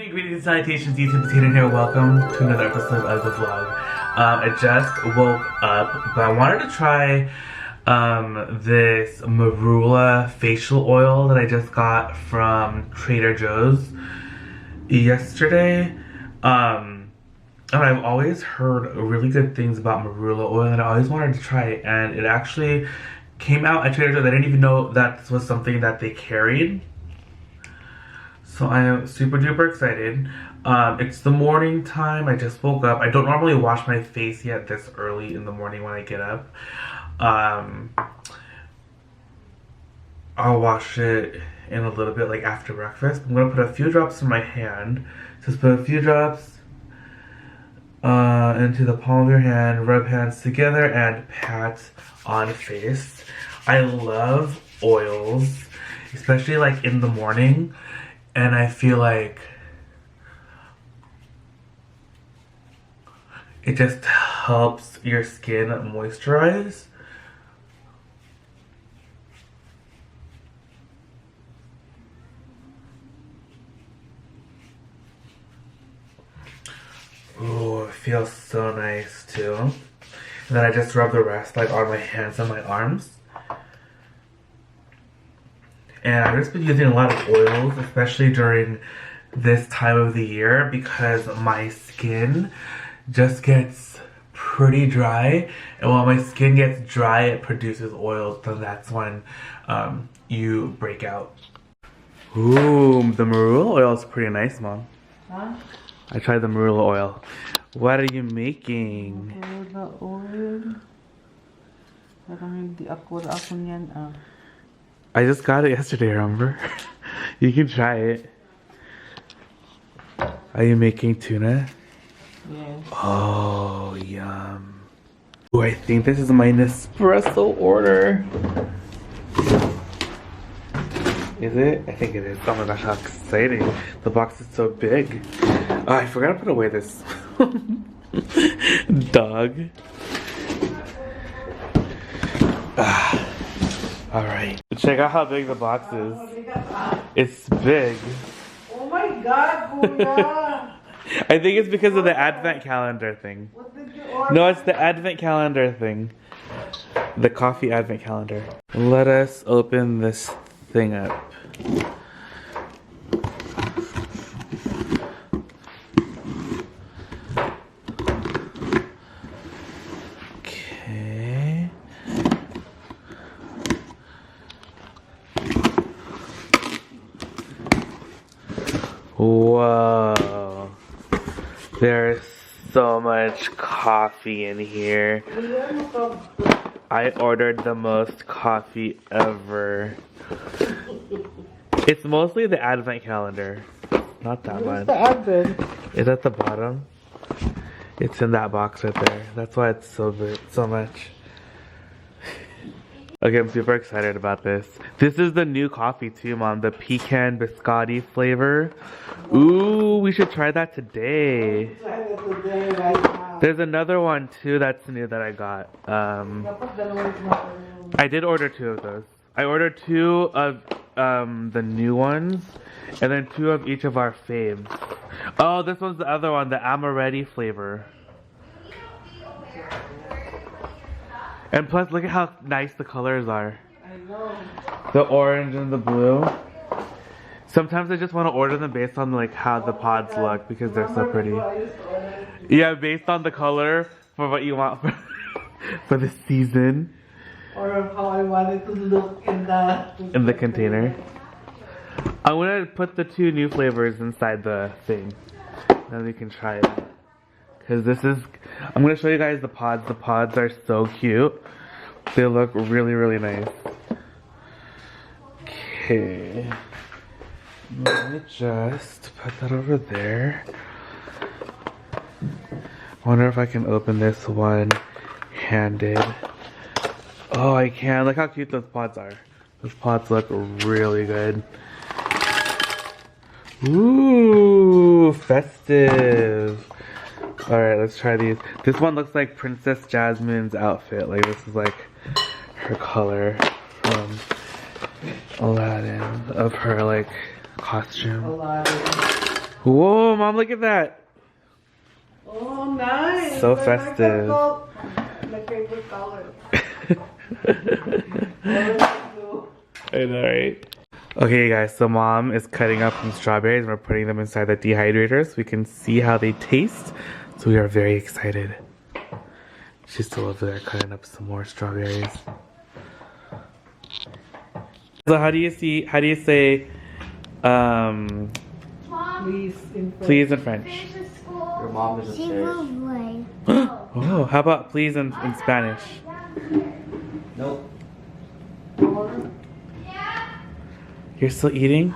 greetings and salutations, YouTube. It's Hayden here. Welcome to another episode of the vlog. I just woke up, but I wanted to try this marula facial oil that I just got from Trader Joe's yesterday. And I've always heard really good things about marula oil, and I always wanted to try it. And it actually came out at Trader Joe's. I didn't even know that this was something that they carried. So I am super duper excited. It's the morning time. I just woke up. I don't normally wash my face yet this early in the morning when I get up. I'll wash it in a little bit, like after breakfast. I'm gonna put a few drops in my hand. Just put a few drops into the palm of your hand, rub hands together, and pat on face. I love oils, especially like in the morning. And I feel like it just helps your skin moisturize. Ooh, it feels so nice too. And then I just rub the rest like on my hands and my arms. And I've just been using a lot of oils, especially during this time of the year, because my skin just gets pretty dry. And when my skin gets dry, it produces oils, then that's when you break out. Ooh, the marula oil is pretty nice, Mom. Huh? I tried the marula oil. What are you making? Marula oil. Parang hindi ako niyan ah. I just got it yesterday, remember? You can try it. Are you making tuna? Yes. Oh, yum. Ooh, I think this is my Nespresso order. Is it? I think it is. Oh my gosh, how exciting. The box is so big. Oh, I forgot to put away this dog. Alright. Check out how big the box is. It's big. Oh my god, Kuya! I think it's because of the advent calendar thing. What did you order? No, it's the advent calendar thing. The coffee advent calendar. Let us open this thing up. Okay. Whoa. There's so much coffee in here. I ordered the most coffee ever. It's mostly the advent calendar. Not that much. The advent? It's at the bottom. It's in that box right there. That's why it's so big, so much. Okay, I'm super excited about this. This is the new coffee too, Mom. The pecan biscotti flavor. Ooh, we should try that today. Try that today, right now. There's another one too that's new that I got. I did order 2 of those. I ordered 2 of the new ones, and then 2 of each of our faves. Oh, this one's the other one, the amaretti flavor. And plus, look at how nice the colors are. I know. The orange and the blue. Sometimes I just want to order them based on like how the pods look, because they're so pretty. Yeah, based on the color for what you want for the season. Or how I want it to look in the container. I'm gonna put the 2 new flavors inside the thing. Then we can try it. Because this is, I'm going to show you guys the pods. The pods are so cute. They look really, really nice. Okay. Let me just put that over there. I wonder if I can open this one-handed. Oh, I can. Look how cute those pods are. Those pods look really good. Ooh, festive. Alright, let's try these. This one looks like Princess Jasmine's outfit. Like, this is like her color from Aladdin, of her like costume. Aladdin. Whoa, Mom, look at that. Oh, nice. So I like festive. that coat. My favorite color. I know, right? Okay, guys, so Mom is cutting up some strawberries and we're putting them inside the dehydrator so we can see how they taste. So we are very excited. She's still over there cutting up some more strawberries. So how do you say please in French? Your mom is upstairs. Oh, how about please in Spanish? Nope. You're still eating?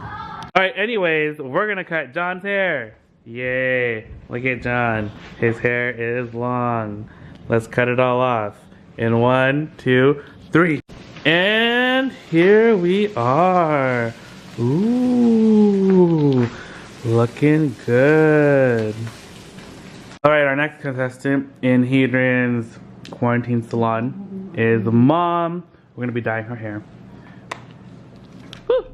Alright, anyways, we're gonna cut John's hair. Yay. Look at John. His hair is long. Let's cut it all off. In 1, 2, 3. And here we are. Ooh. Looking good. Alright, our next contestant in HADrian's quarantine salon is Mom. We're gonna be dyeing her hair.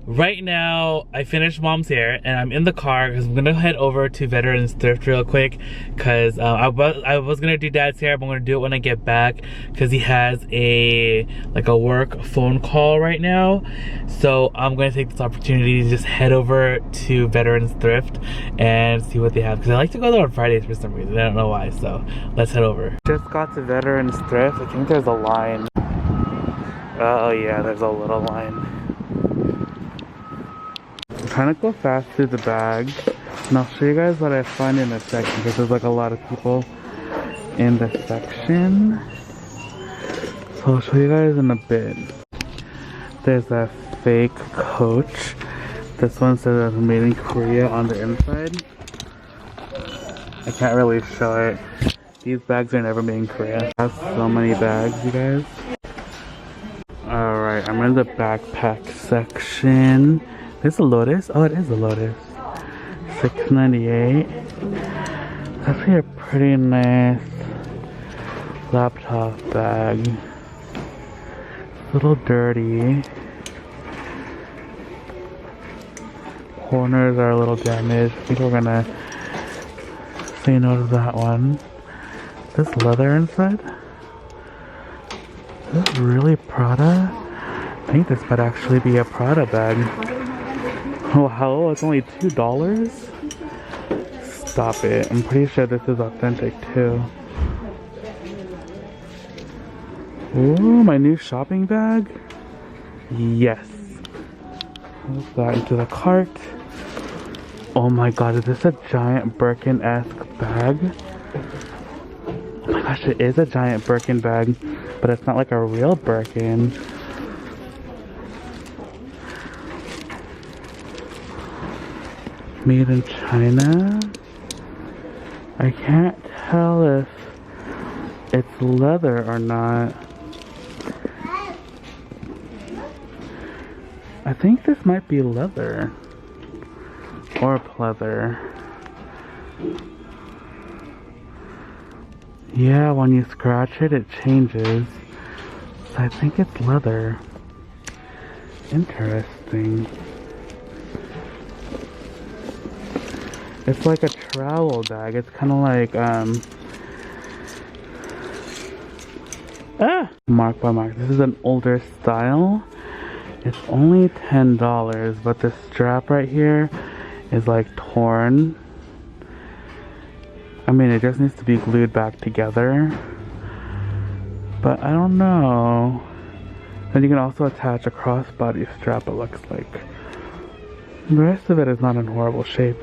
Right now, I finished Mom's hair and I'm in the car because I'm gonna head over to Veterans Thrift real quick because I was gonna do Dad's hair, but I'm gonna do it when I get back because he has a work phone call right now. So I'm gonna take this opportunity to just head over to Veterans Thrift and see what they have because I like to go there on Fridays for some reason. I don't know why. So let's head over. Just got to Veterans Thrift. I think there's a line. Oh yeah, there's a little line. I'm trying to go fast through the bag, and I'll show you guys what I find in this section because there's like a lot of people in this section. So I'll show you guys in a bit. There's a fake Coach. This one says it's made in Korea on the inside. I can't really show it. These bags are never made in Korea. I have so many bags, you guys. Alright, I'm in the backpack section. Is this a Lotus? Oh, it is a Lotus. $6.98. It's actually a pretty nice laptop bag. It's a little dirty. Corners are a little damaged. I think we're gonna say no to that one. Is this leather inside? Is this really Prada? I think this might actually be a Prada bag. Oh, hello, it's only $2? Stop it. I'm pretty sure this is authentic too. Ooh, my new shopping bag? Yes. Put that into the cart. Oh my god, is this a giant Birkin-esque bag? Oh my gosh, it is a giant Birkin bag, but it's not like a real Birkin. Made in China. I can't tell if it's leather or not. I think this might be leather or pleather. Yeah, when you scratch it, it changes. So I think it's leather. Interesting. It's like a travel bag. It's kind of like, Mark by Mark. This is an older style. It's only $10, but the strap right here is like torn. I mean, it just needs to be glued back together. But I don't know. Then you can also attach a crossbody strap, it looks like. The rest of it is not in horrible shape.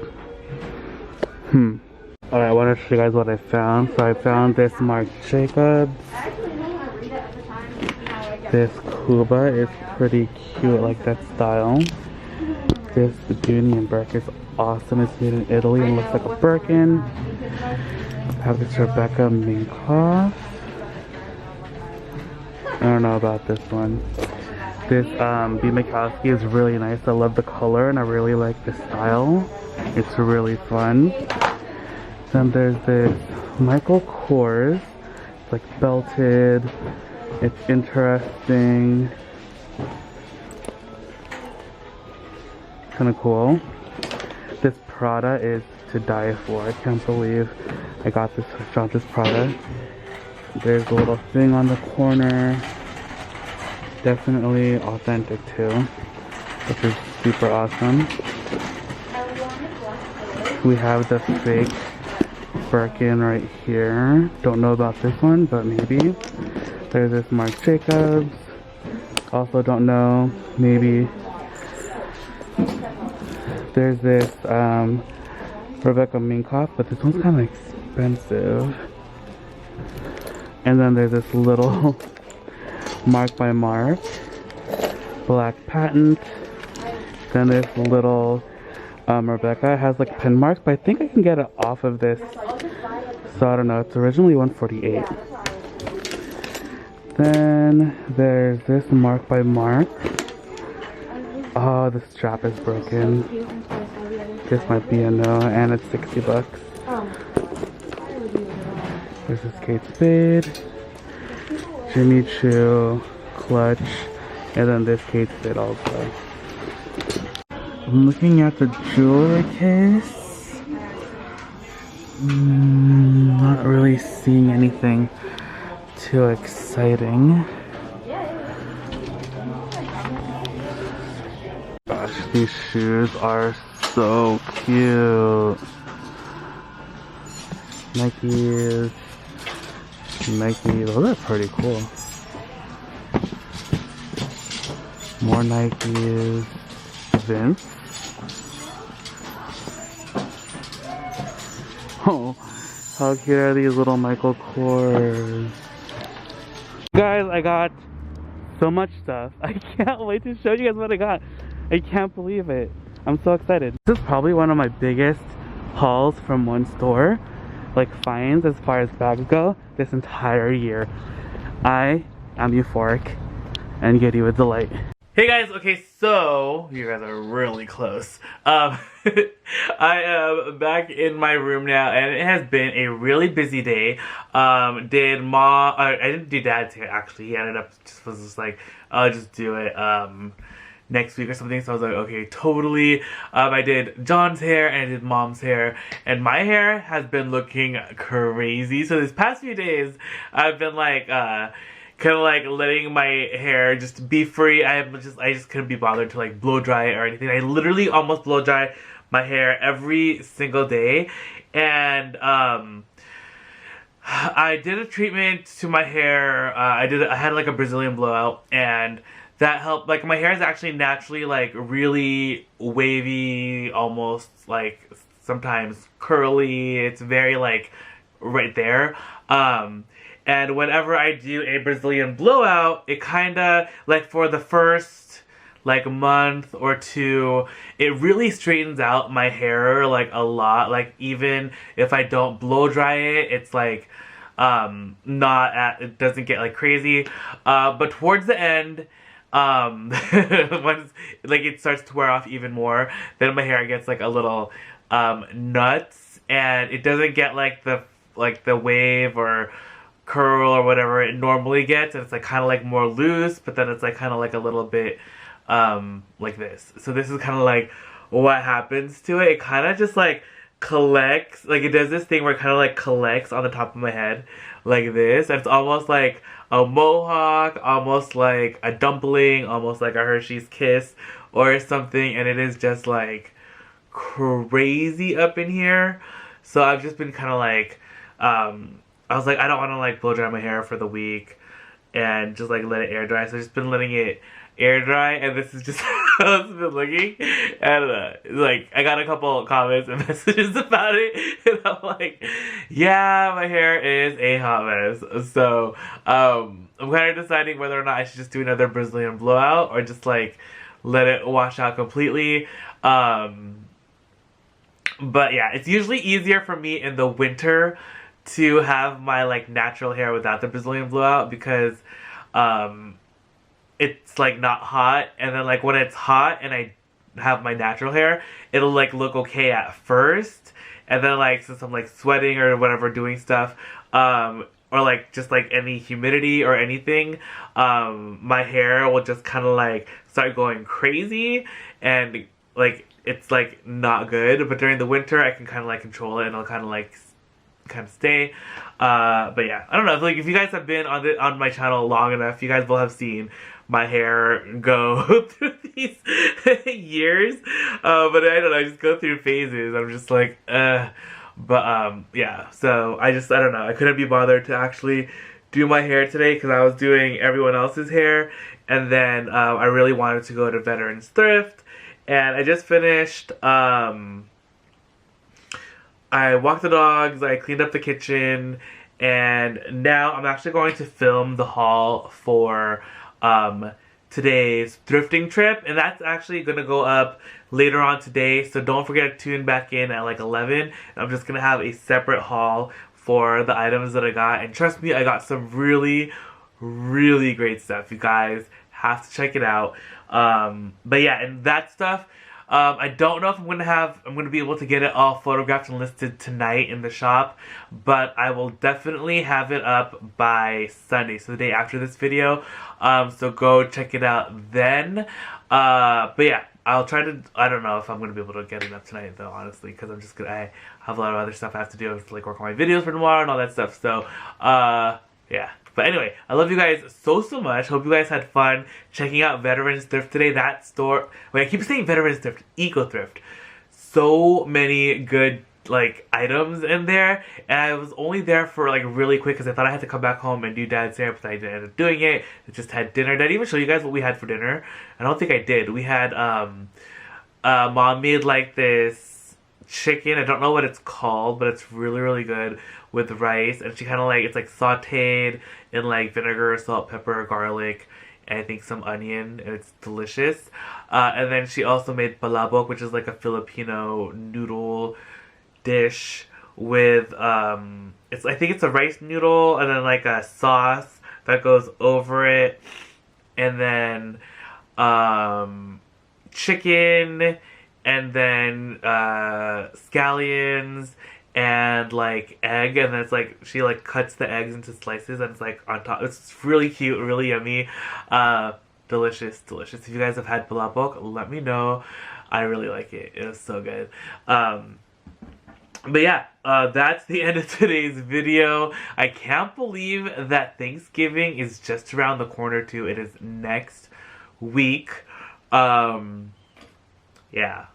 Alright, I want to show you guys what I found. So I found this Marc Jacobs. This Cuba is pretty cute, like that style. This Beanie and Burke is awesome. It's made in Italy and looks like a Birkin. I have this Rebecca Minkoff. I don't know about this one. This B. Mikowski is really nice. I love the color and I really like the style. It's really fun. Then there's this Michael Kors. It's like belted. It's interesting. Kind of cool. This Prada is to die for. I can't believe I got this Prada. There's a little thing on the corner. Definitely authentic too, which is super awesome. We have the fake Birkin right here. Don't know about this one, but maybe. There's this Marc Jacobs. Also don't know, maybe. There's this Rebecca Minkoff, but this one's kind of expensive. And then there's this little Mark by Mark black patent. Then this little Rebecca has like pin marks, but I think I can get it off of this. So I don't know. It's originally $148. Then there's this Mark by Mark. Oh, the strap is broken. This might be a no, and it's $60. There's this Kate Spade, Jimmy Choo, clutch, and then this Kate Spade also. I'm looking at the jewelry case. Not really seeing anything too exciting. Gosh, these shoes are so cute. Nikes. Nike, those are pretty cool. More Nikes. Vince. Oh, how cute are these little Michael Kors? Guys, I got so much stuff. I can't wait to show you guys what I got. I can't believe it. I'm so excited. This is probably one of my biggest hauls from one store. Like finds as far as bags go this entire year. I am euphoric and giddy with delight. Hey guys, okay, so you guys are really close. I am back in my room now, and it has been a really busy day. I didn't do Dad's hair actually. He ended up was like, I'll just do it next week or something. So I was like, okay, totally. I did John's hair and I did Mom's hair, and my hair has been looking crazy. So this past few days, I've been like kind of like letting my hair just be free. I just couldn't be bothered to like blow dry it or anything. I literally almost blow dry my hair every single day, and I did a treatment to my hair. I had like a Brazilian blowout, and that helped. Like my hair is actually naturally like really wavy, almost like sometimes curly. It's very like right there. And whenever I do a Brazilian blowout, it kind of like for the first like month or two, it really straightens out my hair like a lot. Like even if I don't blow dry it, it's like it doesn't get like crazy. But towards the end, once like it starts to wear off even more, then my hair gets like a little nuts, and it doesn't get like the wave or curl or whatever it normally gets, and it's like kind of like more loose, but then it's like kind of like a little bit like this. So this is kind of like what happens to it. It kind of just like collects, like it does this thing where it kind of like collects on the top of my head like this, and it's almost like a mohawk, almost like a dumpling, almost like a Hershey's Kiss or something, and it is just like crazy up in here. So I've just been kind of like I was like, I don't want to like blow dry my hair for the week and just like let it air dry. So I've just been letting it air dry, and this is just how it's been looking. And like I got a couple comments and messages about it, and I'm like, yeah, my hair is a hot mess. So I'm kind of deciding whether or not I should just do another Brazilian blowout or just like let it wash out completely. But yeah, it's usually easier for me in the winter to have my like natural hair without the Brazilian blowout, because it's like not hot, and then like when it's hot and I have my natural hair, it'll like look okay at first, and then like since I'm like sweating or whatever doing stuff, or like just like any humidity or anything, my hair will just kind of like start going crazy, and like it's like not good, but during the winter I can kind of like control it and I'll kind of stay. But yeah, I don't know, like if you guys have been on my channel long enough, you guys will have seen my hair go through these years. But I don't know, I just go through phases. I'm just like, but yeah, so I don't know, I couldn't be bothered to actually do my hair today because I was doing everyone else's hair, and then I really wanted to go to Veterans Thrift, and I just finished. I walked the dogs, I cleaned up the kitchen, and now I'm actually going to film the haul for today's thrifting trip, and that's actually going to go up later on today, so don't forget to tune back in at like 11. I'm just going to have a separate haul for the items that I got, and trust me, I got some really, really great stuff. You guys have to check it out. But yeah, and that stuff, I don't know if I'm gonna be able to get it all photographed and listed tonight in the shop, but I will definitely have it up by Sunday, so the day after this video. So go check it out then. But yeah, I'll try to, I don't know if I'm gonna be able to get it up tonight though, honestly, because I have a lot of other stuff I have to do, like work on my videos for tomorrow and all that stuff. So yeah. But anyway, I love you guys so much. Hope you guys had fun checking out Veterans Thrift today. That store, wait, I keep saying Veterans Thrift, Eco Thrift. So many good like items in there, and I was only there for like really quick because I thought I had to come back home and do Dad's hair, but I didn't end up doing it. I just had dinner. Did I even show you guys what we had for dinner? I don't think I did. We had Mom made like this chicken. I don't know what it's called, but it's really, really good with rice, and she kind of like, it's like sauteed in like vinegar, salt, pepper, garlic, and I think some onion, and it's delicious. And then she also made palabok, which is like a Filipino noodle dish with I think it's a rice noodle and then like a sauce that goes over it, and then chicken, and then scallions, and like egg, and then it's like she like cuts the eggs into slices and it's like on top. It's really cute, really yummy, delicious. If you guys have had palabok, let me know. I really like it. It was so good. But yeah, that's the end of today's video. I can't believe that Thanksgiving is just around the corner too. It is next week. Yeah.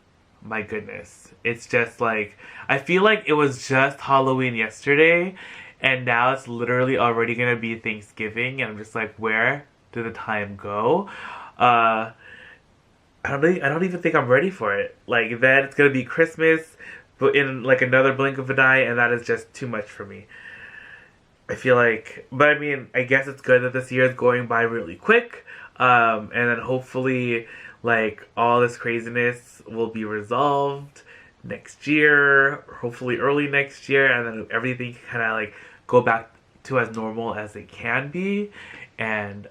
My goodness. It's just like, I feel like it was just Halloween yesterday, and now it's literally already gonna be Thanksgiving, and I'm just like, where did the time go? I don't even think I'm ready for it. Like, then it's gonna be Christmas, but in like another blink of an eye, and that is just too much for me. I feel like, but I mean, I guess it's good that this year is going by really quick, and then hopefully like all this craziness will be resolved next year, hopefully early next year, and then everything can kind of like go back to as normal as it can be. And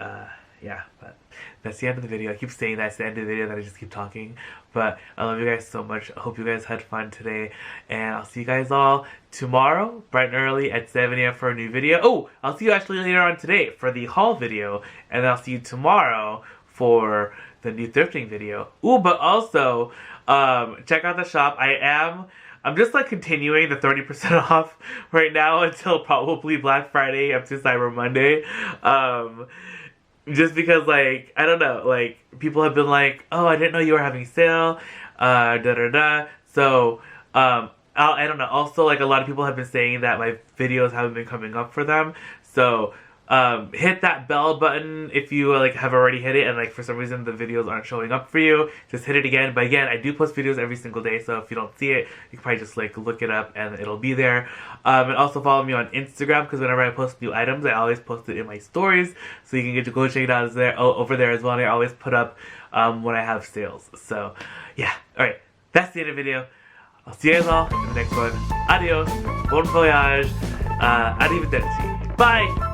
yeah, but that's the end of the video. I keep saying that's the end of the video, that I just keep talking, but I love you guys so much. I hope you guys had fun today, and I'll see you guys all tomorrow bright and early at 7 a.m. for a new video. Oh, I'll see you actually later on today for the haul video, and I'll see you tomorrow for the new thrifting video. Ooh, but also check out the shop. I'm just like continuing the 30% off right now until probably Black Friday up to Cyber Monday. Just because, like, I don't know, like, people have been like, oh, I didn't know you were having sale, So, I don't know. Also, like, a lot of people have been saying that my videos haven't been coming up for them. So, hit that bell button if you like have already hit it and like for some reason the videos aren't showing up for you. Just hit it again. But again, I do post videos every single day, so if you don't see it, you can probably just like look it up and it'll be there. And also follow me on Instagram, because whenever I post new items, I always post it in my stories, so you can get to go check it out over there as well. And I always put up when I have sales. So yeah, alright, that's the end of the video. I'll see you guys all in the next one. Adios, bon voyage, arrivederci, bye.